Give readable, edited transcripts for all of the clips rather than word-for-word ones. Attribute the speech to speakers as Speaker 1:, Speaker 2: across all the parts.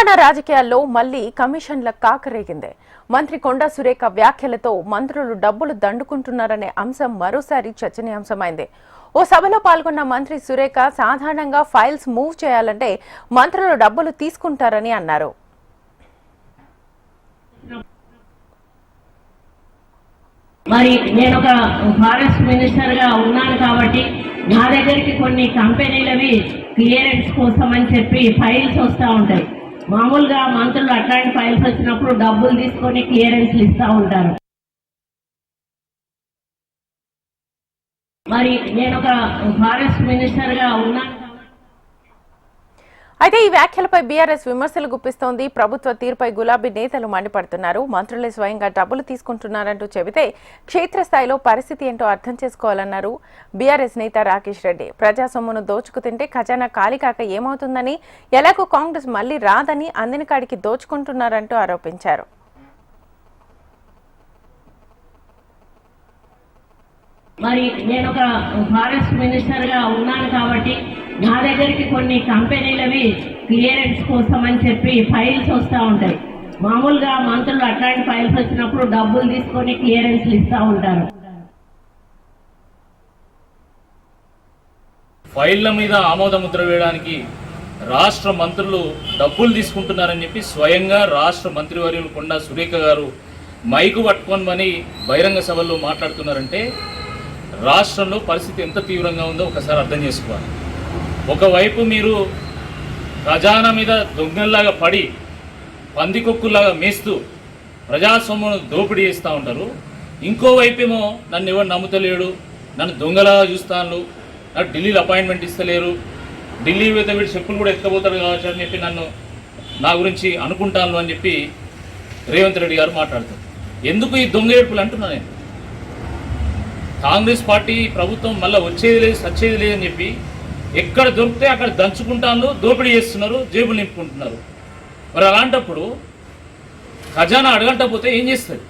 Speaker 1: తెలంగాణ రాజకీయాల్లో మళ్లీ కమిషన్ల కాకరేగింది. మంత్రి కొండా సురేఖ వ్యాఖ్యలతో మంత్రులు డబ్బులు దండుకుంటున్నారనే అంశం మరోసారి చర్చనీయాంశమైంది. ఓ సభలో పాల్గొన్న మంత్రి సురేఖ సాధారణంగా ఫైల్స్ మూవ్ చేయాలంటే మంత్రులు డబ్బులు తీసుకుంటారని అన్నారు.
Speaker 2: మరి నేను ఒక ఫారెస్ట్ మినిస్టర్ గా ఉన్నాను కాబట్టి నా దగ్గరికి కొన్ని కంపెనీలవి క్లియరెన్స్ కోసం అని చెప్పి ఫైల్స్ వస్తూ ఉంటాయి. మామూలుగా మంత్రులు అట్లాంటి ఫైల్స్ వచ్చినప్పుడు డబ్బులు తీసుకొని క్లియరెన్స్లు ఇస్తూ ఉంటారు. మరి నేను ఒక ఫారెస్ట్ మినిస్టర్ గా ఉన్నాను.
Speaker 1: అయితే ఈ వ్యాఖ్యలపై బీఆర్ఎస్ విమర్శలు గుప్పిస్తోంది. ప్రభుత్వ తీరుపై గులాబీ నేతలు మండిపడుతున్నారు. మంత్రులే స్వయంగా డబ్బులు తీసుకుంటున్నారంటూ చెబితే క్షేత్రస్థాయిలో పరిస్థితి ఏంటో అర్థం చేసుకోవాలన్నారు బీఆర్ఎస్ నేత రాకేష్ రెడ్డి. ప్రజా సొమ్మును దోచుకు తింటే ఖజానా ఖాళీ కాక ఏమవుతుందని, ఎలాగో కాంగ్రెస్ మళ్లీ రాదని అందిన కాడికి దోచుకుంటున్నారంటూ ఆరోపించారు.
Speaker 2: మరి నేను ఒక ఫారెస్ట్ మినిస్టర్ గా ఉన్నాను కాబట్టి నా దగ్గరికి కొన్ని కంపెనీలవి క్లియరెన్స్ కోసం అని చెప్పి ఫైల్స్ వస్తూ ఉంటాయి. మామూలుగా మంత్రులు అట్లాంటి ఫైల్స్ వచ్చినప్పుడు డబ్బులు తీసుకొని క్లియరెన్స్లు ఇస్తూ ఉంటారు.
Speaker 3: ఫైళ్ల మీద ఆమోద ముద్ర వేయడానికి రాష్ట్ర మంత్రులు డబ్బులు తీసుకుంటున్నారని చెప్పి స్వయంగా రాష్ట్ర మంత్రివర్యులు కొండా సురేఖ గారు మైకు పట్టుకోమని బహిరంగ సభల్లో మాట్లాడుతున్నారంటే రాష్ట్రంలో పరిస్థితి ఎంత తీవ్రంగా ఉందో ఒకసారి అర్థం చేసుకోవాలి. ఒకవైపు మీరు ఖజానా మీద దొంగల్లాగా పడి పందికొక్కులాగా మేస్తూ ప్రజాస్వామ్యం దోపిడీ చేస్తూ ఉంటారు. ఇంకోవైపేమో నన్ను ఎవరు నమ్ముతలేడు, నన్ను దొంగలాగా చూస్తాను, నాకు ఢిల్లీలో అపాయింట్మెంట్ ఇస్తలేరు, ఢిల్లీ మీద వీడు చెప్పులు కూడా ఎత్తుకపోతాడు కావచ్చు అని చెప్పి నా గురించి అనుకుంటాను అని చెప్పి రేవంత్ రెడ్డి గారు మాట్లాడతారు. ఎందుకు ఈ దొంగ ఏడుపులు అంటున్నా నేను? కాంగ్రెస్ పార్టీ ప్రభుత్వం మళ్ళీ వచ్చేది లేదు సచ్చేది లేదని చెప్పి ఎక్కడ దొరికితే అక్కడ దంచుకుంటాను, దోపిడీ చేస్తున్నారు, జేబులు నింపుకుంటున్నారు. మరి అలాంటప్పుడు ఖజానా అడగంటపోతే ఏం చేస్తుంది?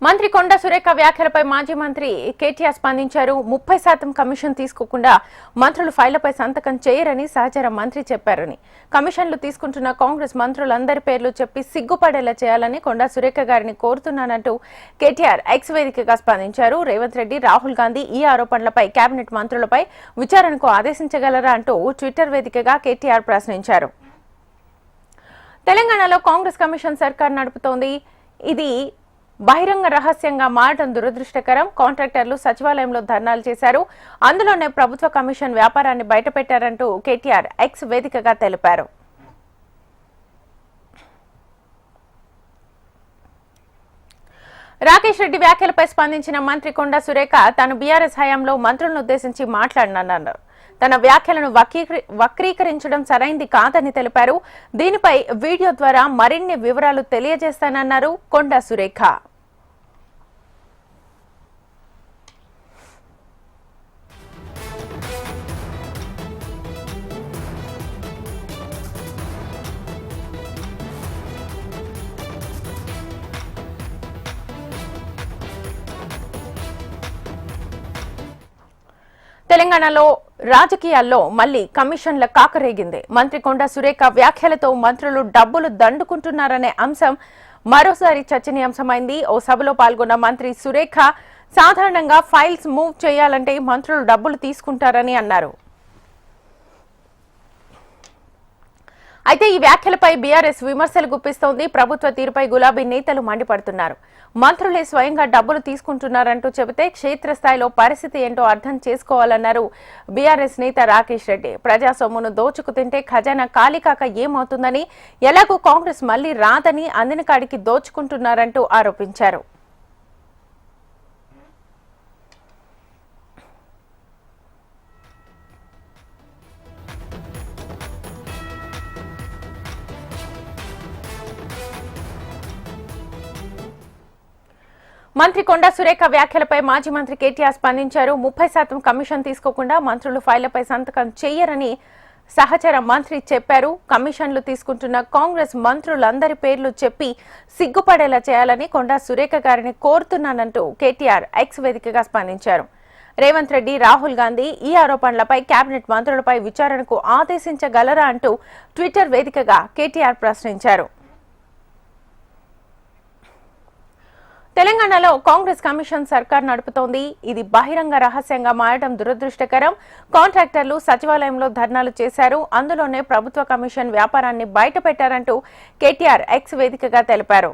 Speaker 1: మంత్రి కొండా సురేఖ వ్యాఖ్యలపై మాజీ మంత్రి కేటీఆర్ స్పందించారు. 30% కమిషన్ తీసుకోకుండా మంత్రులు ఫైళ్లపై సంతకం చేయరని సహచర మంత్రి చెప్పారని, కమిషన్లు తీసుకుంటున్న కాంగ్రెస్ మంత్రులందరి పేర్లు చెప్పి సిగ్గుపడేలా చేయాలని కొండా సురేఖ గారిని కోరుతున్నానంటూ కేటీఆర్ ఎక్స్ వేదికగా స్పందించారు. రేవంత్ రెడ్డి, రాహుల్ గాంధీ ఈ ఆరోపణలపై కేబినెట్ మంత్రులపై విచారణకు ఆదేశించగలరా అంటూ ట్విట్టర్ వేదికగా కేటీఆర్ ప్రశ్నించారు. తెలంగాణలో కాంగ్రెస్ కమిషన్ సర్కార్ నడుపుతోంది. ఇది బహిరంగ రహస్యంగా మారడం దురదృష్టకరం. కాంట్రాక్టర్లు సచివాలయంలో ధర్నాలు చేశారు. అందులోనే ప్రభుత్వ కమిషన్ వ్యాపారాన్ని బయటపెట్టారంటూ కేటీఆర్ ఎక్స్ వేదికగా తెలిపారు. రాకేష్ రెడ్డి వ్యాఖ్యలపై స్పందించిన మంత్రి కొండా సురేఖ తాను బీఆర్ఎస్ హయాంలో మంత్రులను ఉద్దేశించి మాట్లాడినన్నారు. తన వ్యాఖ్యలను వక్రీకరించడం సరైంది కాదని తెలిపారు. దీనిపై వీడియో ద్వారా మరిన్ని వివరాలు తెలియజేస్తానన్నారు కొండా సురేఖ. తెలంగాణలో రాజకీయాల్లో మళ్లీ కమిషన్ల కాకరేగింది. మంత్రి కొండా సురేఖ వ్యాఖ్యలతో మంత్రులు డబ్బులు దండుకుంటున్నారనే అంశం మరోసారి చర్చనీయాంశమైంది. ఓ సభలో పాల్గొన్న మంత్రి సురేఖ సాధారణంగా ఫైల్స్ మూవ్ చేయాలంటే మంత్రులు డబ్బులు తీసుకుంటారని అన్నారు. అయితే ఈ వ్యాఖ్యలపై బీఆర్ఎస్ విమర్శలు గుప్పిస్తోంది. ప్రభుత్వ తీరుపై గులాబీ నేతలు మండిపడుతున్నారు. మంత్రులే స్వయంగా డబ్బులు తీసుకుంటున్నారంటూ చెబితే క్షేత్రస్థాయిలో పరిస్థితి ఏంటో అర్థం చేసుకోవాలన్నారు బీఆర్ఎస్ నేత రాకేష్ రెడ్డి. ప్రజా సొమ్మును దోచుకు తింటే ఖజానా ఖాళీ కాక ఏమవుతుందని, ఎలాగూ కాంగ్రెస్ మళ్లీ రాదని అందిన కాడికి దోచుకుంటున్నారంటూ ఆరోపించారు. మంత్రి కొండా సురేఖ వ్యాఖ్యలపై మాజీ మంత్రి కేటీఆర్ స్పందించారు. 30% కమిషన్ తీసుకోకుండా మంత్రులు ఫైళ్లపై సంతకం చేయరని సహచర మంత్రి చెప్పారు. కమిషన్లు తీసుకుంటున్న కాంగ్రెస్ మంత్రులందరి పేర్లు చెప్పి సిగ్గుపడేలా చేయాలని కొండా సురేఖ గారిని కోరుతున్నానంటూ కేటీఆర్ ఎక్స్ వేదికగా స్పందించారు. రేవంత్ రెడ్డి, రాహుల్ గాంధీ ఈ ఆరోపణలపై కేబినెట్ మంత్రులపై విచారణకు ఆదేశించగలరా అంటూ ట్విట్టర్ వేదికగా కేటీఆర్ ప్రశ్నించారు. తెలంగాణలో కాంగ్రెస్ కమిషన్ సర్కార్ నడుపుతోంది. ఇది బహిరంగ రహస్యంగా మారడం దురదృష్టకరం. కాంట్రాక్టర్లు సచివాలయంలో ధర్నాలు చేశారు. అందులోనే ప్రభుత్వ కమిషన్ వ్యాపారాన్ని బయటపెట్టారంటూ కేటీఆర్ ఎక్స్ వేదికగా తెలిపారు.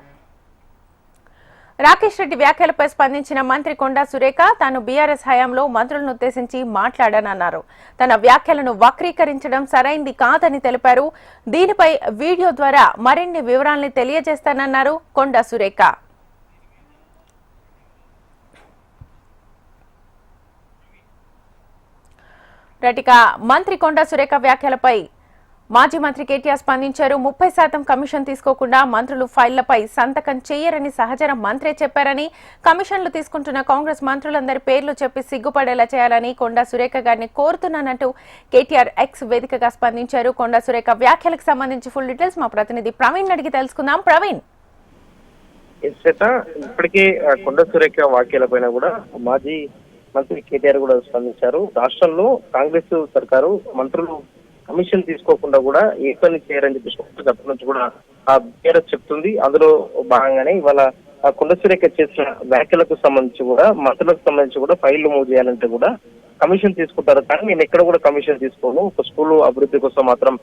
Speaker 1: రాకేష్ రెడ్డి వ్యాఖ్యలపై స్పందించిన మంత్రి కొండా సురేఖ తాను బీఆర్ఎస్ హయాంలో మంత్రులను ఉద్దేశించి మాట్లాడానన్నారు. తన వ్యాఖ్యలను వక్రీకరించడం సరైంది కాదని తెలిపారు. దీనిపై వీడియో ద్వారా మరిన్ని వివరాల్ని తెలియజేస్తానన్నారు కొండా సురేఖ. రటిక మంత్రి కొండా సురేఖ వ్యాఖ్యలపై మాజీ మంత్రి కేటీఆర్ స్పందించారు. 30% కమిషన్ తీసుకోకుండా మంత్రులు ఫైళ్లపై సంతకం చేయరని సహచర మంత్రే చెప్పారని, కమిషన్లు తీసుకుంటున్న కాంగ్రెస్ మంత్రులందరి పేర్లు చెప్పి సిగ్గుపడేలా చేయాలని కొండా సురేఖ గారిని కోరుతున్నానంటూ కేటీఆర్ ఎక్స్ వేదికగా స్పందించారు. కొండా సురేఖ వ్యాఖ్యలకు సంబంధించి ఫుల్ డీటెయిల్స్ మా ప్రతినిధి ప్రవీణ్ అడిగి తెలుసుకుందాం. ప్రవీణ్,
Speaker 4: ఇప్పటికే కొండా సురేఖ వ్యాఖ్యలపైన కూడా మాజీ మంత్రి కేటీఆర్ కూడా స్పందించారు. రాష్ట్రంలో కాంగ్రెస్ సర్కారు మంత్రులు కమిషన్ తీసుకోకుండా కూడా ఏ పని చేయరని చెప్పి గత నుంచి కూడా ఆ బీఆర్ఎస్ చెప్తుంది. అందులో భాగంగానే ఇవాళ కొండా సురేఖ చేసిన వ్యాఖ్యలకు సంబంధించి కూడా మంత్రులకు సంబంధించి కూడా ఫైళ్లు మూవ్ చేయాలంటే కూడా కమిషన్ తీసుకుంటారు. కానీ నేను ఎక్కడ కూడా కమిషన్ తీసుకోను. ఒక స్కూల్ అభివృద్ధి కోసం మాత్రం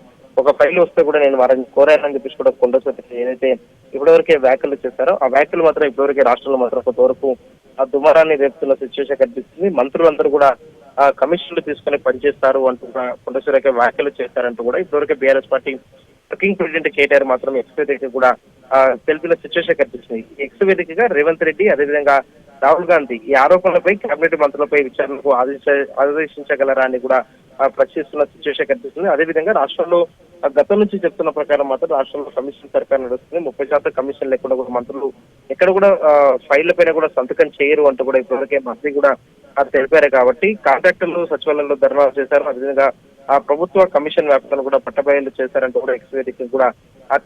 Speaker 4: ఒక ఫైల్ వస్తే కూడా నేను వారిని కోరానని చెప్పేసి కూడా కొండా సురేఖ ఏదైతే ఇప్పటివరకే వ్యాఖ్యలు చేశారో ఆ వ్యాఖ్యలు మాత్రం ఇప్పటివరకే రాష్ట్రంలో మాత్రం కొంతవరకు ఆ దుమారాన్ని రేపుతున్న సిచ్యువేషన్ కనిపిస్తుంది. మంత్రులందరూ కూడా కమిషన్లు తీసుకుని పనిచేస్తారు అంటూ కూడా కొండా సురేఖ వ్యాఖ్యలు చేస్తారంటూ కూడా ఇప్పటివరకే BRS party working president KTR మాత్రం ఎక్స్ వేదిక కూడా తెలిపిన సిచ్యువేషన్ కనిపిస్తుంది. ఎక్స్ వేదికగా రేవంత్ రెడ్డి అదేవిధంగా రాహుల్ గాంధీ ఈ ఆరోపణలపై కేబినెట్ మంత్రులపై విచారణకు ఆదేశించగలరా అని కూడా ప్రశ్నిస్తున్న సిచ్యువేషన్ కనిపిస్తుంది. అదేవిధంగా రాష్ట్రంలో గతం నుంచి చెప్తున్న ప్రకారం మాత్రం రాష్ట్రంలో కమిషన్ సర్కార్ నడుస్తుంది. 30% కమిషన్ లేకుండా కూడా మంత్రులు ఎక్కడ కూడా ఫైళ్ల పైన కూడా సంతకం చేయరు అంటూ కూడా ఇప్పటికే మంత్రి కూడా తెలిపారు. కాబట్టి కాంట్రాక్టర్లు సచివాలయంలో ధర్నాలు చేశారు. అదేవిధంగా ఆ ప్రభుత్వ కమిషన్ వ్యాపారాలు కూడా పట్టబయలు చేశారంటూ కూడా ఎక్స్ వేదిక కూడా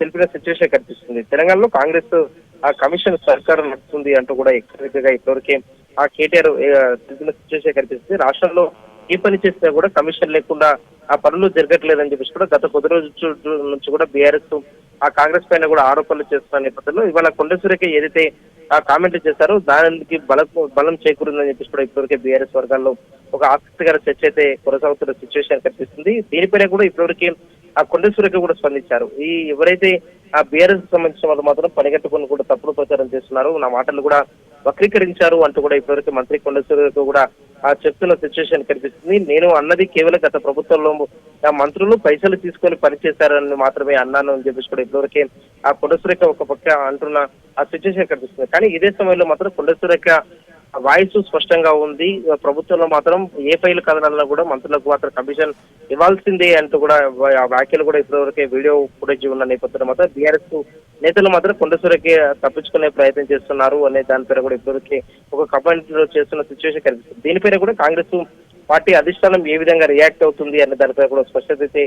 Speaker 4: తెలిపిన సిచ్యువేషన్ కనిపిస్తుంది. తెలంగాణలో కాంగ్రెస్ ఆ కమిషన్ సర్కారు నడుస్తుంది అంటూ కూడా ఎక్స్ వేదికగా ఇప్పటివరకే ఆ కేటీఆర్ తెలిపిన సిచ్యువేషన్ కనిపిస్తుంది. రాష్ట్రంలో ఏ పని చేసినా కూడా కమిషన్ లేకుండా ఆ పనులు జరగట్లేదని చెప్పేసి కూడా గత కొద్ది రోజుల నుంచి కూడా బీఆర్ఎస్ ఆ కాంగ్రెస్ పైన కూడా ఆరోపణలు చేస్తున్న నేపథ్యంలో ఇవాళ కొండా సురేఖ ఏదైతే ఆ కామెంట్లు చేశారో దానికి బలం చేకూరిందని చెప్పేసి కూడా ఇప్పటివరకే బీఆర్ఎస్ వర్గాల్లో ఒక ఆసక్తికర చర్చ అయితే కొనసాగుతున్న సిచ్యువేషన్ కనిపిస్తుంది. దీనిపైన కూడా ఇప్పటివరకే ఆ కొండా సురేఖ కూడా స్పందించారు. ఈ ఎవరైతే ఆ బీఆర్ఎస్ సంబంధించిన వాళ్ళు మాత్రం పనిగట్టుకుని కూడా తప్పుడు ప్రచారం చేస్తున్నారు, నా మాటలు కూడా వక్రీకరించారు అంటూ కూడా ఇప్పటివరకు మంత్రి కొండా సురేఖ కూడా చెప్తున్న సిచ్యువేషన్ కనిపిస్తుంది. నేను అన్నది కేవలం గత ప్రభుత్వంలో మంత్రులు పైసలు తీసుకొని పనిచేశారని మాత్రమే అన్నాను అని చెప్పేసి కూడా ఇప్పటివరకే ఆ కొండా సురేఖ ఒక పక్క అంటున్న ఆ సిచ్యువేషన్ కనిపిస్తుంది. కానీ ఇదే సమయంలో మాత్రం కొండా సురేఖ వాయిస్ స్పష్టంగా ఉంది. ప్రభుత్వంలో మాత్రం ఏ ఫైల్ కదనాలన్నా కూడా మంత్రులకు మాత్రం కమిషన్ ఇవ్వాల్సిందే అంటూ కూడా ఆ వ్యాఖ్యలు కూడా ఇప్పటివరకే వీడియో ఫుటేజ్ ఉన్న నేపథ్యంలో మాత్రం బీఆర్ఎస్ నేతలు మాత్రం కొండా సురేఖ తప్పించుకునే ప్రయత్నం చేస్తున్నారు అనే దానిపైన కూడా ఇప్పటివరకే ఒక కమెంట్ చేస్తున్న సిచ్యువేషన్ కనిపిస్తుంది. దీనిపైన కూడా కాంగ్రెస్ పార్టీ అధిష్టానం ఏ విధంగా రియాక్ట్ అవుతుంది అనే దానిపై కూడా స్పష్టత అయితే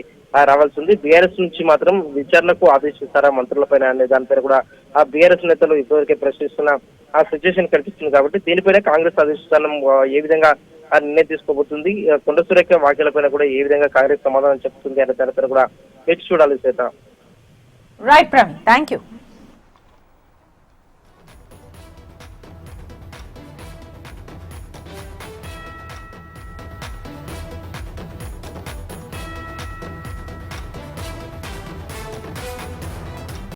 Speaker 4: రావాల్సి ఉంది. బీఆర్ఎస్ నుంచి మాత్రం విచారణకు ఆదేశిస్తారా మంత్రులపైన అనే దానిపైన కూడా ఆ బీఆర్ఎస్ నేతలు ఇప్పటివరకే ప్రశ్నిస్తున్న ఆ సిచ్యువేషన్ కనిపిస్తుంది. కాబట్టి దీనిపైన కాంగ్రెస్ అధిష్టానం ఏ విధంగా ఆ నిర్ణయం తీసుకోబోతుంది, కొండా సురేఖ వ్యాఖ్యలపైన కూడా ఏ విధంగా కాంగ్రెస్ సమాధానం చెప్తుంది అనే దానిపైన కూడా వేచి చూడాలి. Shweta.
Speaker 1: Right Praveen, thank you.